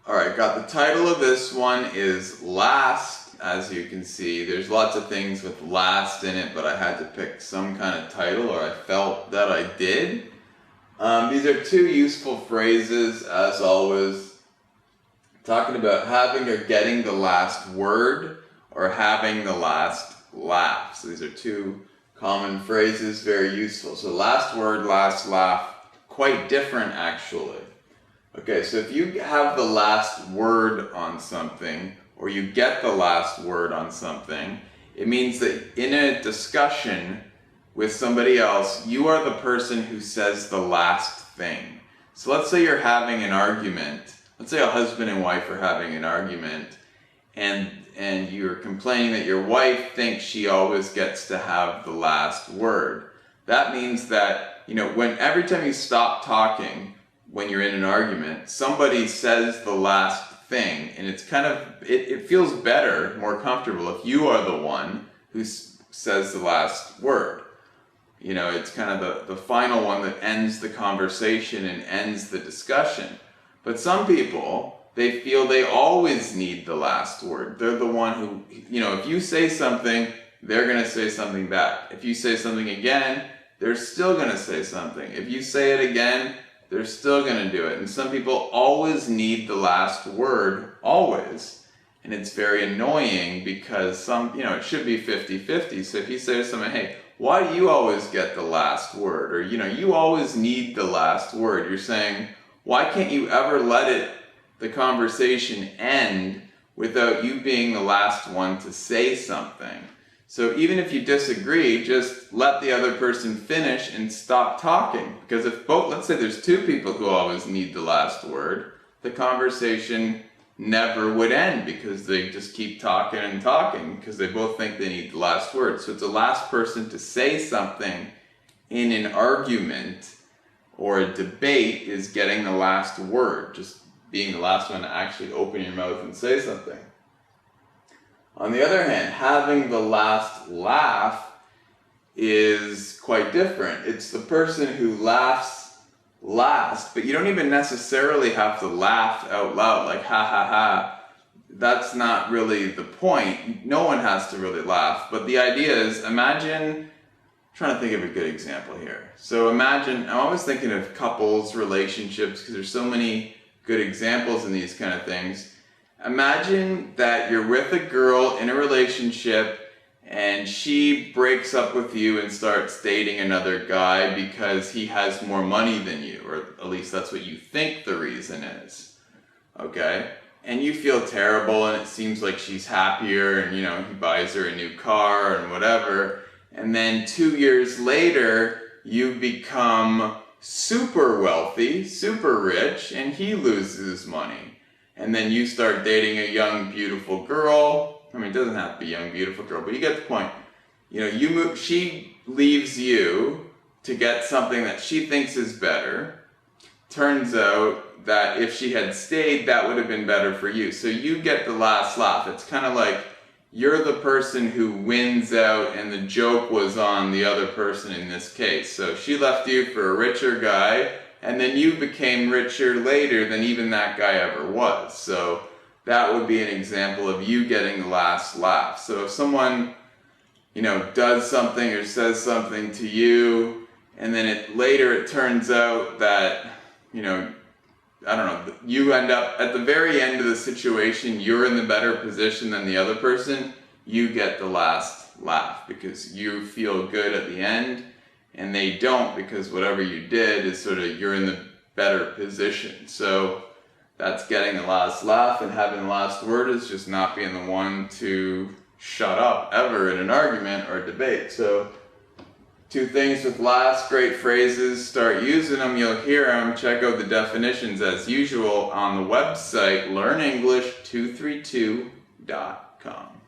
Alright, got the title of this one is Last. As you can see, there's lots of things with last in it, but I had to pick some kind of title, or I felt that I did. These are two useful phrases, as always. Talking about having or getting the last word, or having the last laugh. So these are two common phrases, very useful. So last word, last laugh, quite different actually. Okay, so if you have the last word on something, or you get the last word on something, it means that in a discussion with somebody else, you are the person who says the last thing. So let's say you're having an argument. Let's say a husband and wife are having an argument, and you're complaining that your wife thinks she always gets to have the last word. That means that, every time you stop talking, when you're in an argument, somebody says the last thing, and it's it feels better, more comfortable if you are the one who says the last word. It's kind of the final one that ends the conversation and ends the discussion. But some people, they feel they always need the last word. They're the one who, if you say something, they're going to say something back. If you say something again, they're still going to say something. If you say it again, they're still going to do it. And some people always need the last word, always. And it's very annoying because it should be 50-50. So if you say to someone, hey, why do you always get the last word? Or, you always need the last word. You're saying, why can't you ever let the conversation end without you being the last one to say something? So even if you disagree, just let the other person finish and stop talking. Because let's say there's two people who always need the last word, the conversation never would end because they just keep talking and talking because they both think they need the last word. So it's the last person to say something in an argument or a debate is getting the last word, just being the last one to actually open your mouth and say something. On the other hand, having the last laugh is quite different. It's the person who laughs last, but you don't even necessarily have to laugh out loud, like ha ha ha. That's not really the point. No one has to really laugh. But the idea is, I'm trying to think of a good example here. So I'm always thinking of couples, relationships, because there's so many good examples in these kind of things. Imagine that you're with a girl in a relationship and she breaks up with you and starts dating another guy because he has more money than you, or at least that's what you think the reason is. Okay? And you feel terrible and it seems like she's happier and he buys her a new car and whatever. And then 2 years later, you become super wealthy, super rich, and he loses money. And then you start dating a young, beautiful girl. It doesn't have to be a young, beautiful girl, but you get the point. She leaves you to get something that she thinks is better. Turns out that if she had stayed, that would have been better for you. So you get the last laugh. It's kind of like you're the person who wins out and the joke was on the other person in this case. So she left you for a richer guy, and then you became richer later than even that guy ever was. So that would be an example of you getting the last laugh. So if someone, does something or says something to you, and then later it turns out that, you end up at the very end of the situation, you're in the better position than the other person, you get the last laugh because you feel good at the end. And they don't, because whatever you did is you're in the better position. So that's getting the last laugh, and having the last word is just not being the one to shut up ever in an argument or debate. So two things with last, great phrases, start using them, you'll hear them. Check out the definitions as usual on the website learnenglish232.com.